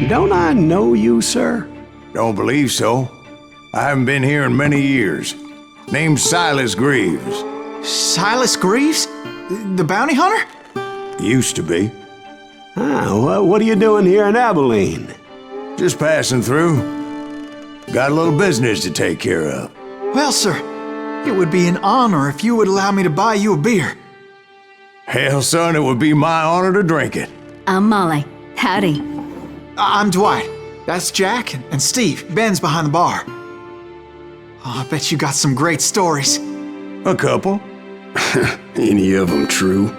Don't I know you, sir? Don't believe so. I haven't been here in many years. Name's Silas Greaves. Silas Greaves? The bounty hunter? Used to be. What are you doing here in Abilene? Just passing through. Got a little business to take care of. Well, sir, it would be an honor if you would allow me to buy you a beer. Hell, son, it would be my honor to drink it. I'm Molly. Howdy. I'm Dwight. That's Jack and Steve. Ben's behind the bar. Oh, I bet you got some great stories. A couple. Any of them true?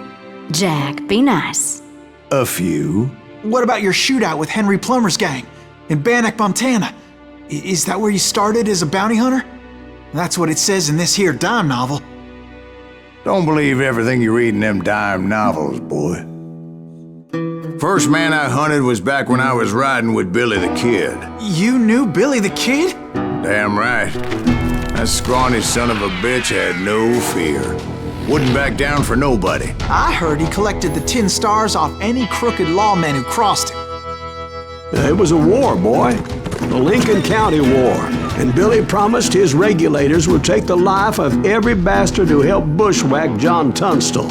Jack, be nice. A few. What about your shootout with Henry Plummer's gang in Bannock, Montana? Is that where you started as a bounty hunter? That's what it says in this here dime novel. Don't believe everything you read in them dime novels, boy. First man I hunted was back when I was riding with Billy the Kid. You knew Billy the Kid? Damn right. That scrawny son of a bitch had no fear. Wouldn't back down for nobody. I heard he collected the 10 stars off any crooked lawmen who crossed him. It was a war, boy. The Lincoln County War. And Billy promised his regulators would take the life of every bastard who helped bushwhack John Tunstall.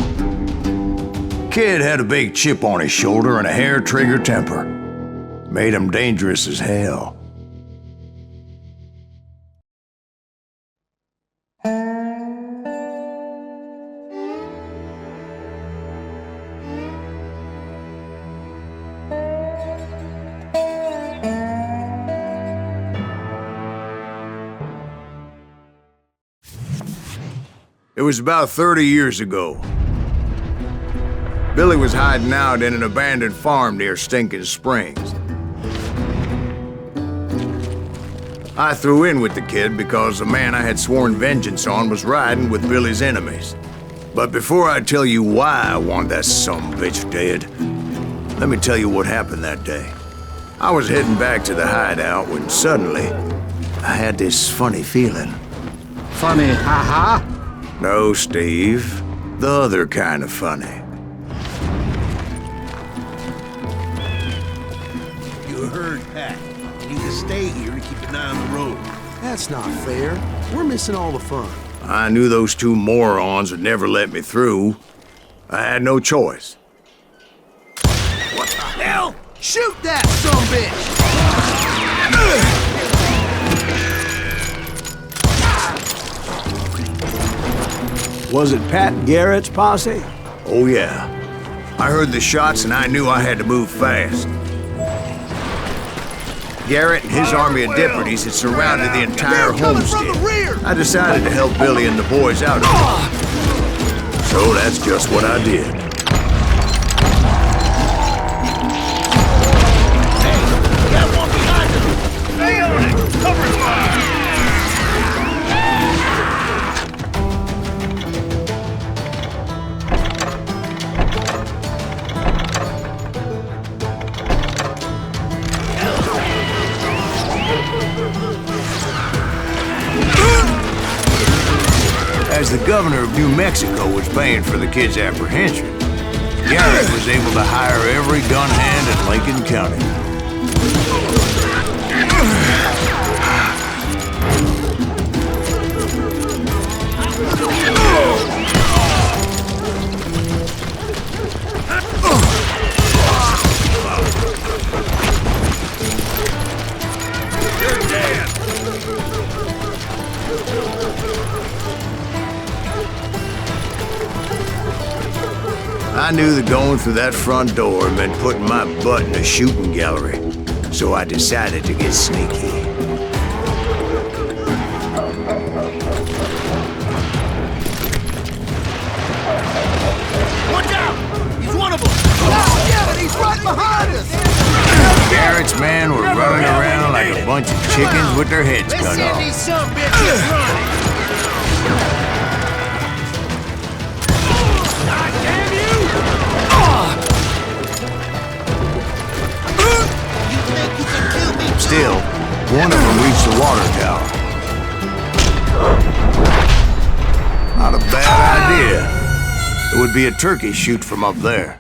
Kid had a big chip on his shoulder and a hair-trigger temper. Made him dangerous as hell. It was about 30 years ago. Billy was hiding out in an abandoned farm near Stinking Springs. I threw in with the kid because the man I had sworn vengeance on was riding with Billy's enemies. But before I tell you why I want that sumbitch dead, let me tell you what happened that day. I was heading back to the hideout when suddenly I had this funny feeling. Funny, haha? No, Steve. The other kind of funny. You heard Pat. You need to stay here and keep an eye on the road. That's not fair. We're missing all the fun. I knew those two morons would never let me through. I had no choice. What the hell? Shoot that sumbitch! Was it Pat Garrett's posse? Oh yeah. I heard the shots and I knew I had to move fast. Garrett and his army of deputies had surrounded the entire homestead. I decided to help Billy and the boys out of it. So that's just what I did. Hey, got one behind us! Stay on it! Cover fire! As the governor of New Mexico was paying for the kid's apprehension, Garrett was able to hire every gun hand in Lincoln County. You're dead! I knew that going through that front door meant putting my butt in a shooting gallery, so I decided to get sneaky. Watch out! He's one of them! Oh, yeah, he's right behind us! Garrett's men were running around like a bunch of chickens with their heads Let's cut send off. these sumbitches running! God damn you! You think you can kill me too? Still, one of them reached the water tower. Not a bad idea. It would be a turkey shoot from up there.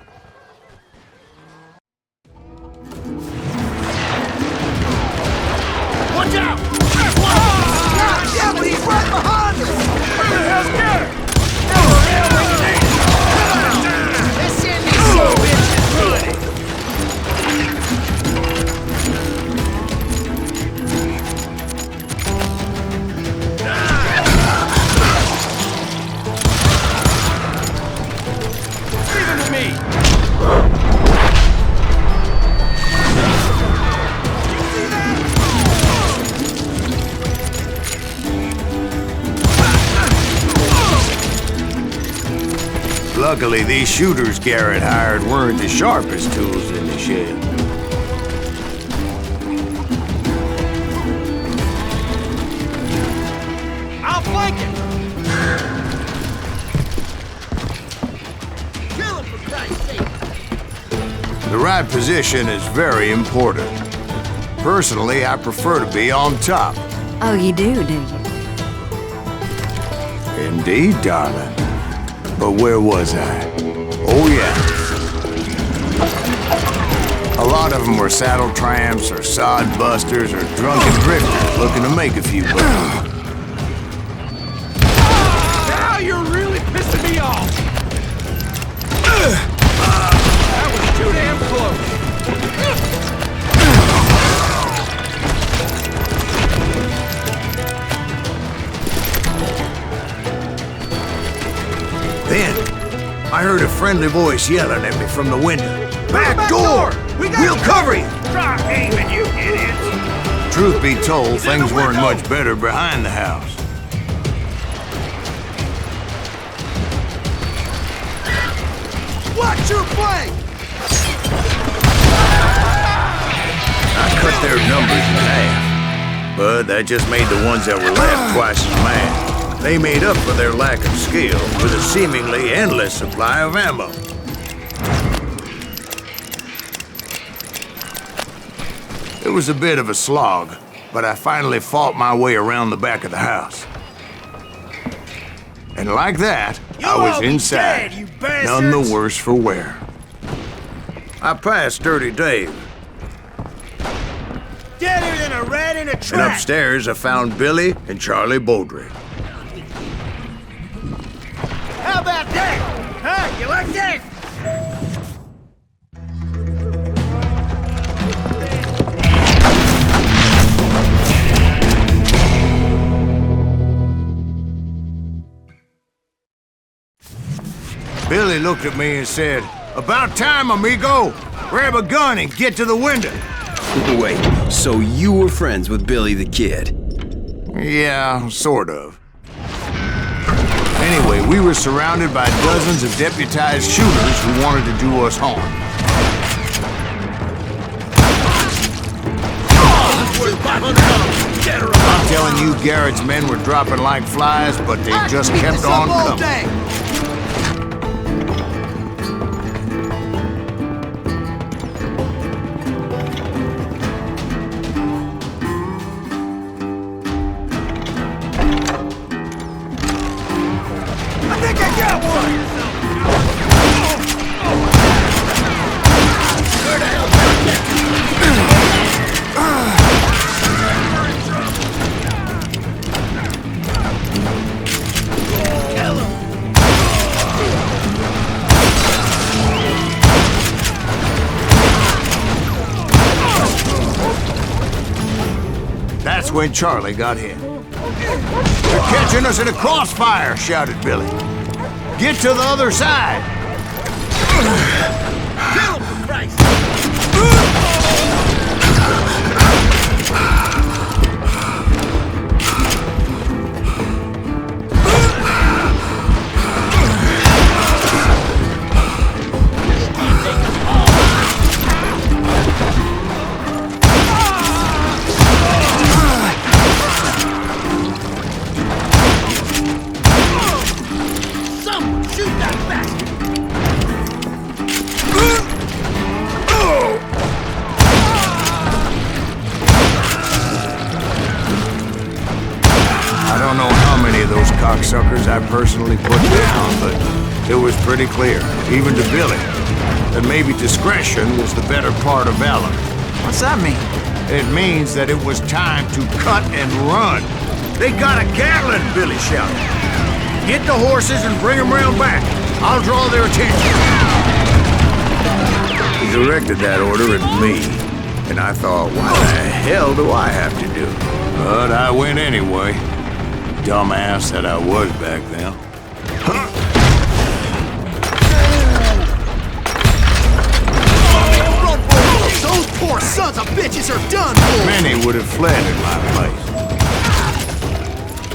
me! Luckily, these shooters Garrett hired weren't the sharpest tools in the shed. I'll flank him! Kill him, for Christ's sake! The right position is very important. Personally, I prefer to be on top. Oh, you do you? Indeed, darling. But where was I? Oh, yeah. A lot of them were saddle tramps or sod busters or drunken drifters looking to make a few bucks. Now you're really pissing me off! That was too damn close! Then, I heard a friendly voice yelling at me from the window. Back door! We'll cover you! Try aiming, you idiots! Truth be told, things weren't much better behind the house. Watch your flank! I cut their numbers in half, but that just made the ones that were left twice as mad. They made up for their lack of skill with a seemingly endless supply of ammo. It was a bit of a slog, but I finally fought my way around the back of the house. And like that, I was inside, none the worse for wear. I passed Dirty Dave. Deader than a rat in a And trap! upstairs, I found Billy and Charlie Beaudry. How about that? Huh? You like that? Billy looked at me and said, "About time, amigo! Grab a gun and get to the window." Wait, so you were friends with Billy the Kid? Yeah, sort of. Anyway, we were surrounded by dozens of deputized shooters who wanted to do us harm. I'm telling you, Garrett's men were dropping like flies, but they just kept on coming. I think I got one! Where the hell did I get? That's when Charlie got hit. "They're catching us in a crossfire," shouted Billy. "Get to the other side!" Kill him, for Christ's sake! Someone shoot that bastard! I don't know how many of those cocksuckers I personally put down, but it was pretty clear, even to Billy, that maybe discretion was the better part of valor. What's that mean? It means that it was time to cut and run. "They got a Gatling," Billy shouted. "Get the horses and bring them round back. I'll draw their attention." He directed that order at me, and I thought, why the hell do I have to do it? But I went anyway. Dumbass that I was back then. sons of bitches are done for! Many would have fled in my place.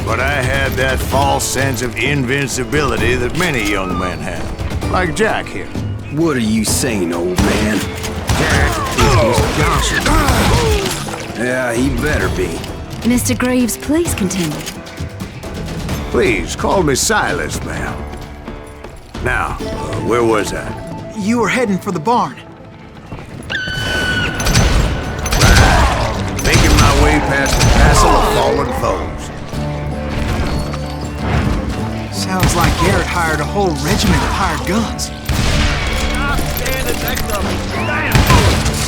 But I had that false sense of invincibility that many young men have. Like Jack here. What are you saying, old man? Jack is Johnson. Yeah, he better be. Mr. Greaves, please continue. Please, call me Silas, ma'am. Now, where was I? You were heading for the barn. Making my way past the castle of fallen foes. Sounds like Garrett hired a whole regiment of hired guns. Stop standing next to me. Damn!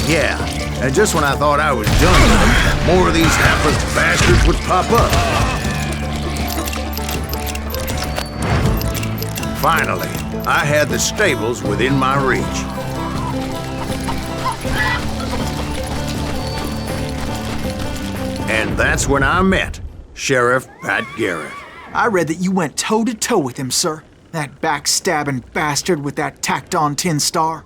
Yeah, and just when I thought I was done with them, more of these hapless bastards would pop up. Finally, I had the stables within my reach. And that's when I met Sheriff Pat Garrett. I read that you went toe-to-toe with him, sir. That backstabbing bastard with that tacked-on tin star.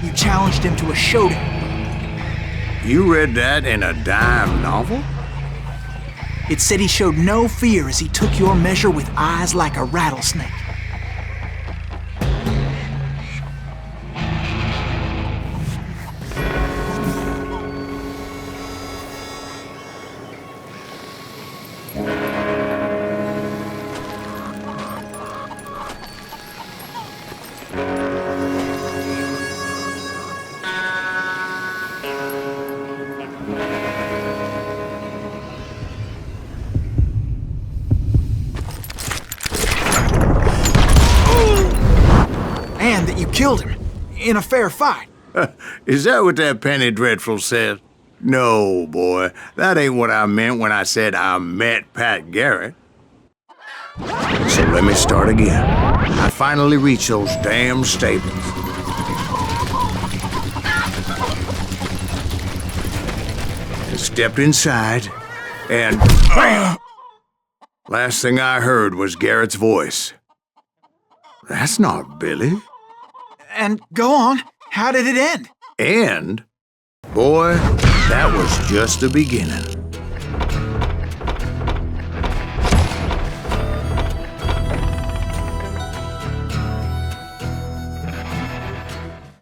You challenged him to a showdown. You read that in a dime novel? It said he showed no fear as he took your measure with eyes like a rattlesnake. And that you killed him in a fair fight. Is that what that Penny Dreadful said? No, boy. That ain't what I meant when I said I met Pat Garrett. So let me start again. I finally reached those damn stables. And stepped inside, and bam! Last thing I heard was Garrett's voice. That's not Billy. And go on, how did it end? And, boy, that was just the beginning.